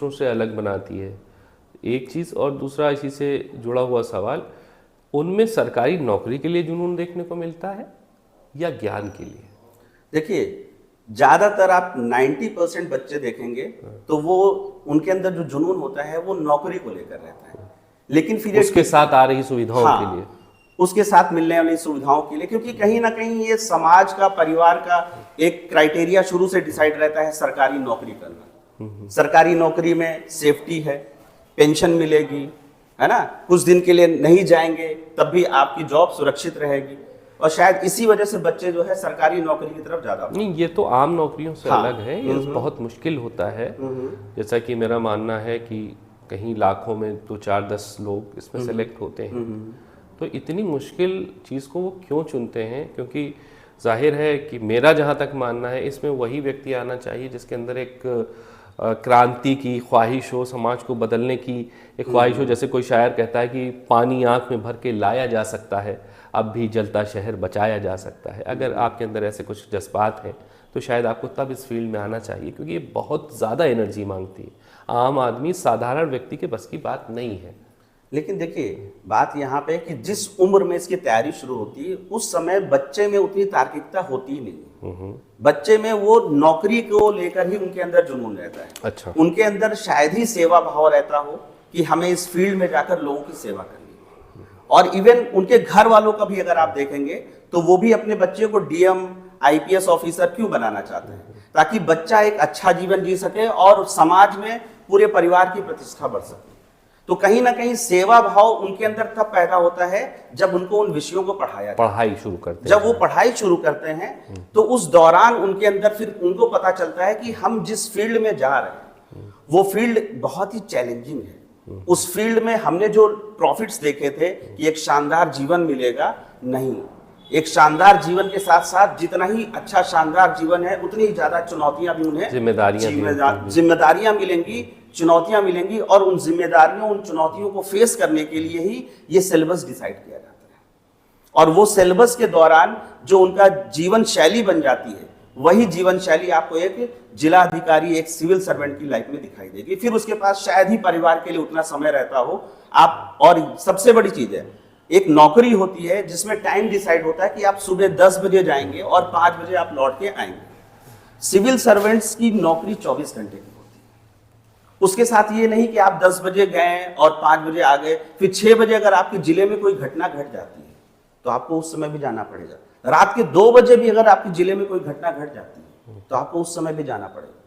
दूसरों से अलग बनाती है, एक चीज़। और दूसरा इसी से जुड़ा हुआ सवाल, उनमें सरकारी नौकरी के लिए जुनून देखने को मिलता है या ज्ञान के लिए? देखिए, ज्यादातर आप 90% बच्चे देखेंगे तो वो उनके अंदर जो जुनून होता है वो नौकरी को लेकर रहता है, लेकिन फिर उसके साथ आ रही सुविधाओं हाँ, के लिए, उसके साथ मिलने वाली सुविधाओं के लिए, क्योंकि कहीं ना कहीं ये समाज का, परिवार का एक क्राइटेरिया शुरू से डिसाइड रहता है सरकारी नौकरी करना। सरकारी नौकरी में सेफ्टी है, पेंशन मिलेगी, है ना, कुछ दिन के लिए नहीं जाएंगे तब भी आपकी जॉब सुरक्षित रहेगी, और शायद इसी वजह से बच्चे जो है सरकारी नौकरी की तरफ ज्यादा। नहीं, ये तो आम नौकरियों से हाँ, अलग है, ये बहुत मुश्किल होता है। जैसा कि मेरा मानना है कि कहीं लाखों में तो 4-10 लोग इसमें सेलेक्ट होते हैं, तो इतनी मुश्किल चीज़ को वो क्यों चुनते हैं? क्योंकि जाहिर है कि मेरा जहाँ तक मानना है, इसमें वही व्यक्ति आना चाहिए जिसके अंदर एक क्रांति की ख्वाहिश हो, समाज को बदलने की एक ख्वाहिश हो। जैसे कोई शायर कहता है कि पानी आँख में भर के लाया जा सकता है, अब भी जलता शहर बचाया जा सकता है। अगर आपके अंदर ऐसे कुछ जज्बात हैं तो शायद आपको तब इस फील्ड में आना चाहिए, क्योंकि ये बहुत ज़्यादा एनर्जी मांगती है। आम आदमी, साधारण व्यक्ति के बस की बात नहीं है। लेकिन देखिए, बात यहाँ पे कि जिस उम्र में इसकी तैयारी शुरू होती है उस समय बच्चे में उतनी तार्किकता होती ही नहीं। बच्चे में वो नौकरी को लेकर ही उनके अंदर जुनून रहता है। अच्छा। उनके अंदर शायद ही सेवा भाव रहता हो कि हमें इस फील्ड में जाकर लोगों की सेवा करनी है। और इवन उनके घर वालों का भी अगर आप देखेंगे तो वो भी अपने बच्चे को डीएम, आईपीएस ऑफिसर क्यों बनाना चाहते हैं? ताकि बच्चा एक अच्छा जीवन जी सके और समाज में पूरे परिवार की प्रतिष्ठा बढ़ सके। तो कहीं ना कहीं सेवा भाव उनके अंदर तब पैदा होता है जब उनको उन विषयों को पढ़ाई शुरू करते हैं। जब वो पढ़ाई शुरू करते हैं तो उस दौरान उनके अंदर फिर उनको पता चलता है कि हम जिस फील्ड में जा रहे हैं वो फील्ड बहुत ही चैलेंजिंग है। उस फील्ड में हमने जो प्रॉफिट्स देखे थे कि एक शानदार जीवन मिलेगा, नहीं, एक शानदार जीवन के साथ साथ जितना ही अच्छा शानदार जीवन है उतनी ही ज्यादा चुनौतियां भी उन्हें, जिम्मेदारियां मिलेंगी, चुनौतियां मिलेंगी, और उन जिम्मेदारियों, उन चुनौतियों को फेस करने के लिए ही ये सिलेबस डिसाइड किया जाता है। और वो सिलेबस के दौरान जो उनका जीवन शैली बन जाती है, वही जीवन शैली आपको एक जिला अधिकारी, एक सिविल सर्वेंट की लाइफ में दिखाई देगी। फिर उसके पास शायद ही परिवार के लिए उतना समय रहता हो आप। और सबसे बड़ी चीज है, एक नौकरी होती है जिसमें टाइम डिसाइड होता है कि आप सुबह 10 बजे जाएंगे और 5 बजे आप लौट के आएंगे। सिविल सर्वेंट्स की नौकरी 24 घंटे की होती है। उसके साथ ये नहीं कि आप 10 बजे गए और 5 बजे आ गए, फिर 6 बजे अगर आपके जिले में कोई घटना घट जाती है तो आपको उस समय भी जाना पड़ेगा। रात के 2 बजे भी अगर आपके जिले में कोई घटना घट जाती है तो आपको उस समय भी जाना पड़ेगा।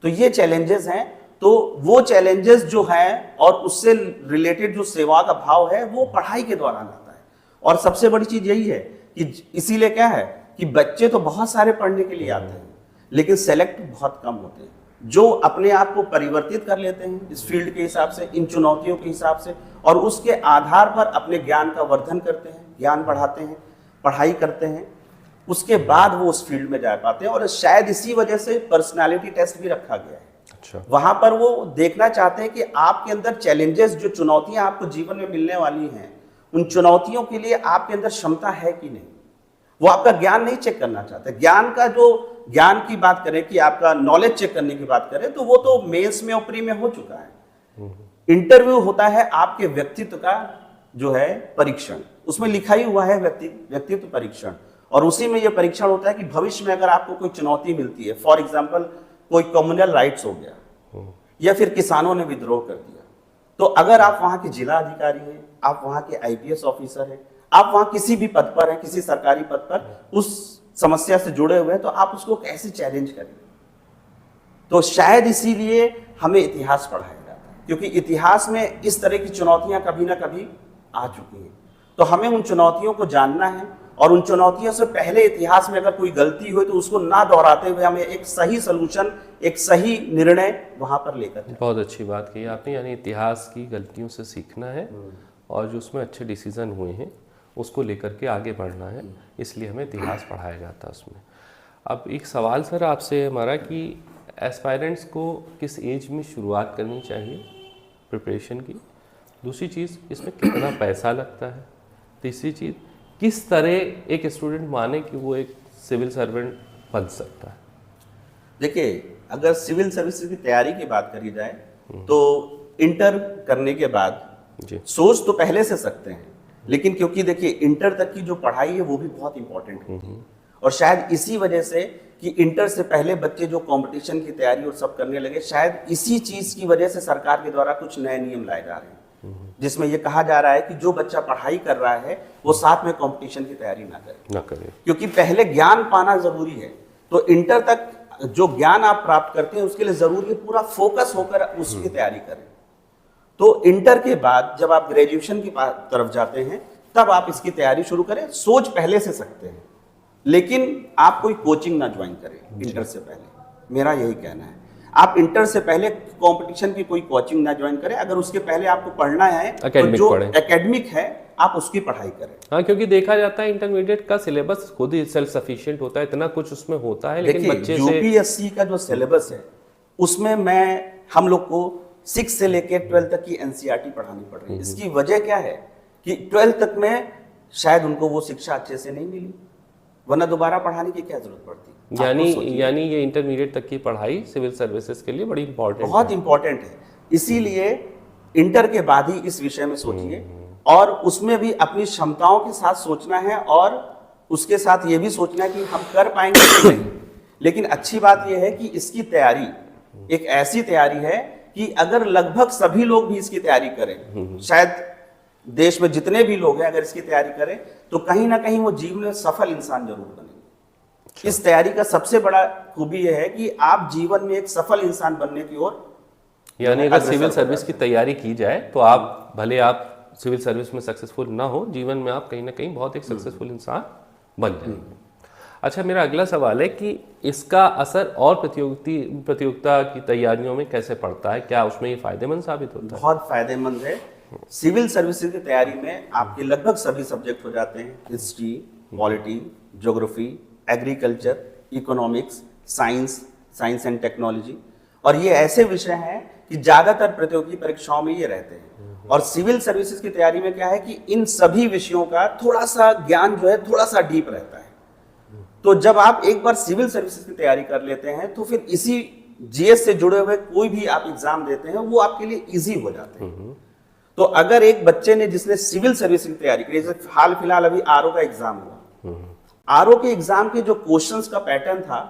तो ये चैलेंजेस हैं। तो वो चैलेंजेस जो हैं और उससे रिलेटेड जो सेवा का भाव है वो पढ़ाई के दौरान आता है। और सबसे बड़ी चीज यही है कि इसीलिए क्या है कि बच्चे तो बहुत सारे पढ़ने के लिए आते हैं लेकिन सेलेक्ट बहुत कम होते हैं, जो अपने आप को परिवर्तित कर लेते हैं इस फील्ड के हिसाब से, इन चुनौतियों के हिसाब से, और उसके आधार पर अपने ज्ञान का वर्धन करते हैं, ज्ञान बढ़ाते हैं, पढ़ाई करते हैं, उसके बाद वो उस फील्ड में जा पाते हैं। और शायद इसी वजह से पर्सनालिटी टेस्ट भी रखा गया है। अच्छा। वहां पर वो देखना चाहते हैं कि आपके अंदर चैलेंजेस, जो चुनौतियां आपको जीवन में मिलने वाली हैं, उन चुनौतियों के लिए आपके अंदर क्षमता है कि नहीं। वो आपका ज्ञान नहीं चेक करना चाहते। ज्ञान का जो ज्ञान की बात करें कि आपका नॉलेज चेक करने की बात करें तो वो तो मेंस में और प्री में हो चुका है। इंटरव्यू होता है आपके व्यक्तित्व का जो है परीक्षण, उसमें लिखा ही हुआ है व्यक्तित्व परीक्षण, और उसी में यह परीक्षण होता है कि भविष्य में अगर आपको कोई चुनौती मिलती है, फॉर एग्जाम्पल कोई कम्युनल राइट्स हो गया या फिर किसानों ने विद्रोह कर दिया, तो अगर आप वहां के जिला अधिकारी हैं, आप वहां के आईपीएस ऑफिसर हैं, आप वहां किसी भी पद पर हैं, किसी सरकारी पद पर उस समस्या से जुड़े हुए हैं, तो आप उसको कैसे चैलेंज करेंगे। तो शायद इसीलिए हमें इतिहास पढ़ाया जाता है, क्योंकि इतिहास में इस तरह की चुनौतियां कभी ना कभी आ चुकी हैं। तो हमें उन चुनौतियों को जानना है और उन चुनौतियों से पहले इतिहास में अगर कोई गलती हुई तो उसको ना दोहराते हुए हमें एक सही सलूशन, एक सही निर्णय वहां पर लेकर। बहुत अच्छी बात कही आपने, यानी इतिहास की गलतियों से सीखना है और जो उसमें अच्छे डिसीजन हुए हैं उसको लेकर के आगे बढ़ना है, इसलिए हमें इतिहास पढ़ाया जाता है उसमें। अब एक सवाल सर आपसे हमारा कि एस्पायरेंट्स को किस एज में शुरुआत करनी चाहिए प्रिपरेशन की, दूसरी चीज़ इसमें कितना पैसा लगता है, तीसरी चीज़ किस तरह एक स्टूडेंट माने कि वो एक सिविल सर्वेंट बन सकता है। देखिए, अगर सिविल सर्विसेज की तैयारी की बात करी जाए तो इंटर करने के बाद जी सोच तो पहले से सकते हैं, लेकिन क्योंकि देखिए इंटर तक की जो पढ़ाई है वो भी बहुत इंपॉर्टेंट होती है, और शायद इसी वजह से कि इंटर से पहले बच्चे जो कंपटीशन की तैयारी और सब करने लगे, शायद इसी चीज की वजह से सरकार के द्वारा कुछ नए नियम लाए जा रहे हैं, जिसमें ये कहा जा रहा है कि जो बच्चा पढ़ाई कर रहा है वो साथ में कंपटीशन की तैयारी ना करे, क्योंकि पहले ज्ञान पाना जरूरी है। तो इंटर तक जो ज्ञान आप प्राप्त करते हैं उसके लिए जरूरी है पूरा फोकस होकर उसकी तैयारी करें। तो इंटर के बाद जब आप ग्रेजुएशन की तरफ जाते हैं तब आप इसकी तैयारी शुरू करें। सोच पहले से सकते हैं, लेकिन आप कोई कोचिंग ना ज्वाइन करें इंटर से पहले, मेरा यही कहना है। आप इंटर से पहले कंपटीशन की कोई कोचिंग ना ज्वाइन करें। अगर उसके पहले आपको पढ़ना है तो जो एकेडमिक है आप उसकी पढ़ाई करें। हाँ, क्योंकि देखा जाता है इंटरमीडिएट का सिलेबस खुद ही सेल्फ सफिशिएंट होता है, इतना कुछ उसमें होता है, लेकिन बच्चे से यूपीएससी का जो सिलेबस है उसमें हम लोग को 6 से लेकर 12 तक की एनसीईआरटी पढ़ानी पड़ रही है। इसकी वजह क्या है कि 12 तक में शायद उनको वो शिक्षा अच्छे से नहीं मिली, वरना दोबारा पढ़ाने की क्या जरूरत पड़ती। यानी ये इंटरमीडिएट तक की पढ़ाई सिविल सर्विसेज के लिए बड़ी इंपॉर्टेंट, बहुत इंपॉर्टेंट है। इसीलिए इंटर के बाद ही इस विषय में सोचिए, और उसमें भी अपनी क्षमताओं के साथ सोचना है, और उसके साथ ये भी सोचना है कि हम कर पाएंगे कि नहीं। लेकिन अच्छी बात यह है कि इसकी तैयारी एक ऐसी तैयारी है कि अगर लगभग सभी लोग भी इसकी तैयारी करें, शायद देश में जितने भी लोग हैं अगर इसकी तैयारी करें तो कहीं ना कहीं वो जीवन में सफल इंसान जरूर बनेंगे। इस तैयारी का सबसे बड़ा खूबी यह है कि आप जीवन में एक सफल इंसान बनने की ओर, यानी अगर सिविल सर्विस की तैयारी की जाए तो आप भले आप सिविल सर्विस में सक्सेसफुल ना हो, जीवन में आप कहीं ना कहीं बहुत एक सक्सेसफुल इंसान बन जाएंगे। अच्छा, मेरा अगला सवाल है कि इसका असर और प्रतियोगिता की तैयारियों में कैसे पड़ता है? क्या उसमें ये फायदेमंद साबित होता है? बहुत फायदेमंद है। सिविल सर्विसेज की तैयारी में आपके लगभग सभी सब्जेक्ट हो जाते हैं, history, polity, geography, agriculture, economics, science and technology, और ये ऐसे विषय हैं कि ज्यादातर प्रतियोगी परीक्षाओं में ये रहते हैं। और सिविल सर्विसेज की तैयारी में क्या है कि इन सभी विषयों का थोड़ा सा ज्ञान जो है थोड़ा सा डीप रहता है। तो जब आप एक बार सिविल सर्विसेज की तैयारी कर लेते हैं तो फिर इसी जीएस से जुड़े हुए कोई भी आप एग्जाम देते हैं वो आपके लिए इजी हो जाते हैं। तो अगर एक बच्चे ने जिसने सिविल सर्विस की तैयारी की, जैसे हाल फिलहाल अभी आरओ का एग्जाम हुआ, आरओ के एग्जाम के जो क्वेश्चंस का पैटर्न था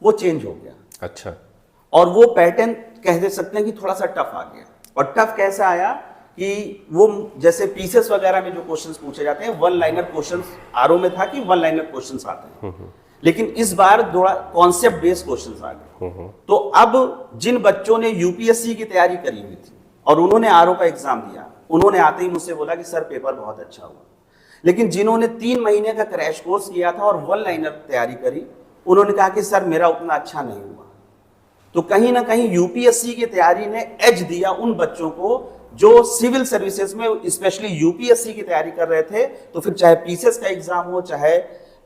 वो चेंज हो गया। अच्छा। और वो पैटर्न कह दे सकते हैं कि थोड़ा सा टफ आ गया। और टफ कैसा आया कि वो जैसे पीसेस वगैरह में जो क्वेश्चंस पूछे जाते हैं, वन लाइनर क्वेश्चंस आरओ में था कि वन लाइनर क्वेश्चंस आते हैं, लेकिन इस बार थोड़ा कॉन्सेप्ट बेस्ड क्वेश्चंस आ गए। तो अब जिन बच्चों ने यूपीएससी की तैयारी करी हुई थी और उन्होंने आरओ का एग्जाम दिया, उन्होंने आते ही मुझसे बोला कि सर पेपर बहुत अच्छा हुआ। लेकिन जिन्होंने 3 महीने का क्रैश कोर्स किया था और वन लाइनर तैयारी करी, उन्होंने कहा कि सर मेरा उतना अच्छा नहीं हुआ। तो कहीं ना कहीं यूपीएससी की तैयारी ने एज दिया उन बच्चों को जो सिविल सर्विसेज में स्पेशली यूपीएससी की तैयारी कर रहे थे। तो फिर चाहे पीसीएस का एग्जाम हो, चाहे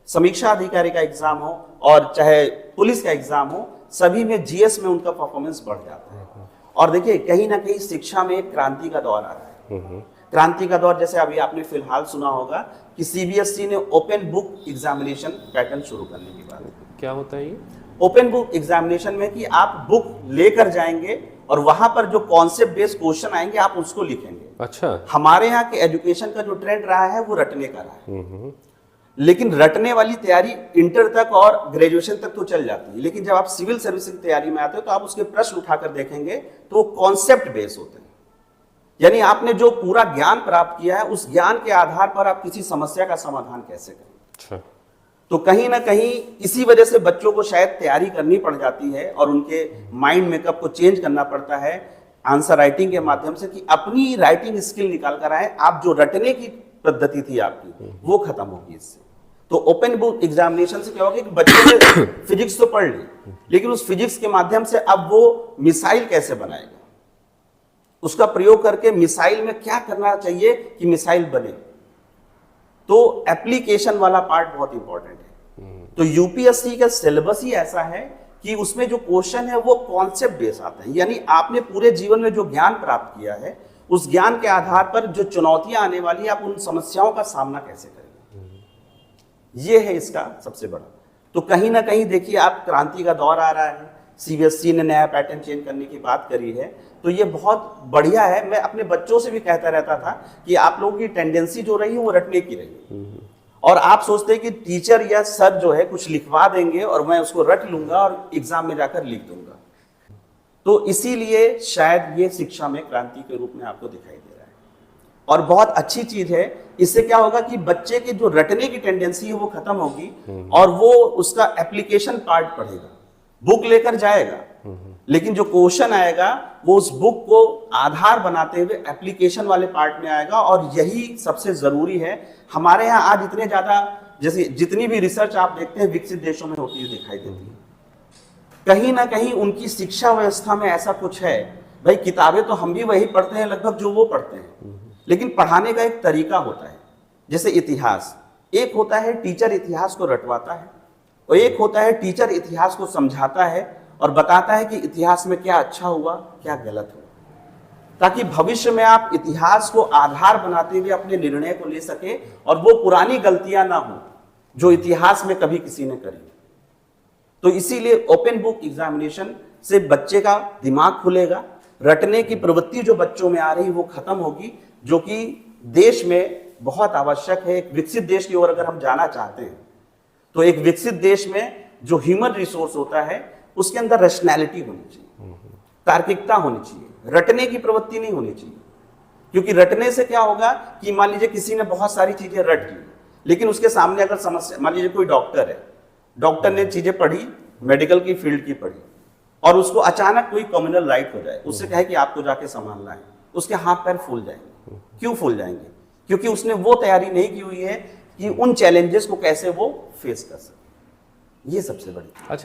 समीक्षा अधिकारी का एग्जाम हो, और चाहे पुलिस का एग्जाम हो, सभी में जीएस में उनका परफॉर्मेंस बढ़ जाता है। और देखिए कहीं ना कहीं शिक्षा में एक क्रांति का दौर आ रहा है। क्रांति का दौर जैसे अभी आपने फिलहाल सुना होगा कि सीबीएसई ने ओपन बुक एग्जामिनेशन पैटर्न शुरू करने की बात। क्या होता है ये ओपन बुक एग्जामिनेशन में? कि आप बुक लेकर जाएंगे और वहां पर जो कॉन्सेप्ट बेस्ड क्वेश्चन आएंगे आप उसको लिखेंगे। अच्छा। हमारे यहाँ के एजुकेशन का जो ट्रेंड रहा है वो रटने का रहा है, लेकिन रटने वाली तैयारी इंटर तक और ग्रेजुएशन तक तो चल जाती है, लेकिन जब आप सिविल सर्विस की तैयारी में आते हो तो आप उसके प्रश्न उठाकर देखेंगे तो वो कॉन्सेप्ट बेस्ड होते हैं। यानी आपने जो पूरा ज्ञान प्राप्त किया है उस ज्ञान के आधार पर आप किसी समस्या का समाधान कैसे करें। अच्छा। तो कहीं ना कहीं इसी वजह से बच्चों को शायद तैयारी करनी पड़ जाती है और उनके माइंड मेकअप को चेंज करना पड़ता है आंसर राइटिंग के माध्यम से, कि अपनी राइटिंग स्किल निकाल कर आए। आप जो रटने की पद्धति थी आपकी वो खत्म होगी इससे। तो ओपन बुक एग्जामिनेशन से क्या होगा कि बच्चे ने फिजिक्स तो पढ़ ली, लेकिन उस फिजिक्स के माध्यम से अब वो मिसाइल कैसे बनाएगा, उसका प्रयोग करके मिसाइल में क्या करना चाहिए कि मिसाइल बने। तो एप्लीकेशन वाला पार्ट बहुत इंपॉर्टेंट है। तो यूपीएससी का सिलेबस ही ऐसा है कि उसमें जो क्वेश्चन है वो कॉन्सेप्ट बेस्ड आते हैं। यानी आपने पूरे जीवन में जो ज्ञान प्राप्त किया है उस ज्ञान के आधार पर जो चुनौतियां आने वाली है आप उन समस्याओं का सामना कैसे करेंगे, ये है इसका सबसे बड़ा। तो कहीं ना कहीं देखिए आप क्रांति का दौर आ रहा है। सीबीएसई ने नया पैटर्न चेंज करने की बात करी है, तो ये बहुत बढ़िया है। मैं अपने बच्चों से भी कहता रहता था कि आप लोगों की टेंडेंसी जो रही है वो रटने की रही, और आप सोचते हैं कि टीचर या सर जो है कुछ लिखवा देंगे और मैं उसको रट लूंगा और एग्जाम में जाकर लिख दूंगा। तो इसीलिए शायद ये शिक्षा में क्रांति के रूप में आपको दिखाई दे रहा है, और बहुत अच्छी चीज है। इससे क्या होगा कि बच्चे की जो रटने की टेंडेंसी है वो खत्म होगी और वो उसका एप्लीकेशन पार्ट पढ़ेगा। बुक लेकर जाएगा, लेकिन जो क्वेश्चन आएगा वो उस बुक को आधार बनाते हुए एप्लीकेशन वाले पार्ट में आएगा, और यही सबसे जरूरी है। हमारे यहाँ आज इतने ज्यादा, जैसे जितनी भी रिसर्च आप देखते हैं विकसित देशों में होती है दिखाई देती है, कहीं ना कहीं उनकी शिक्षा व्यवस्था में ऐसा कुछ है। भाई किताबें तो हम भी वही पढ़ते हैं लगभग जो वो पढ़ते हैं, लेकिन पढ़ाने का एक तरीका होता है। जैसे इतिहास, एक होता है टीचर इतिहास को रटवाता है, और एक होता है टीचर इतिहास को समझाता है और बताता है कि इतिहास में क्या अच्छा हुआ क्या गलत हुआ, ताकि भविष्य में आप इतिहास को आधार बनाते हुए अपने निर्णय को ले सके और वो पुरानी गलतियां ना हो जो इतिहास में कभी किसी ने करी। तो इसीलिए ओपन बुक एग्जामिनेशन से बच्चे का दिमाग खुलेगा, रटने की प्रवृत्ति जो बच्चों में आ रही वो खत्म होगी, जो कि देश में बहुत आवश्यक है। एक विकसित देश की ओर अगर हम जाना चाहते हैं तो एक विकसित देश में जो ह्यूमन रिसोर्स होता है उसके अंदर रैशनैलिटी होनी चाहिए, तार्किकता होनी चाहिए, रटने की प्रवृत्ति नहीं होनी चाहिए। क्योंकि रटने से क्या होगा कि मान लीजिए किसी ने बहुत सारी चीजें रट ली, लेकिन उसके सामने अगर समस्या, मान लीजिए कोई डॉक्टर है, डॉक्टर ने चीजें पढ़ी, मेडिकल की फील्ड की पढ़ी, और उसको अचानक कोई कम्युनल राइट हो जाए, उससे कहे कि आपको जाके संभालना है, उसके हाथ पैर फूल जाएंगे। क्यों फूल जाएंगे? क्योंकि उसने वो तैयारी नहीं की हुई है कि उन चैलेंजेस को कैसे वो फेस कर सके। ये सबसे बड़ी। अच्छा।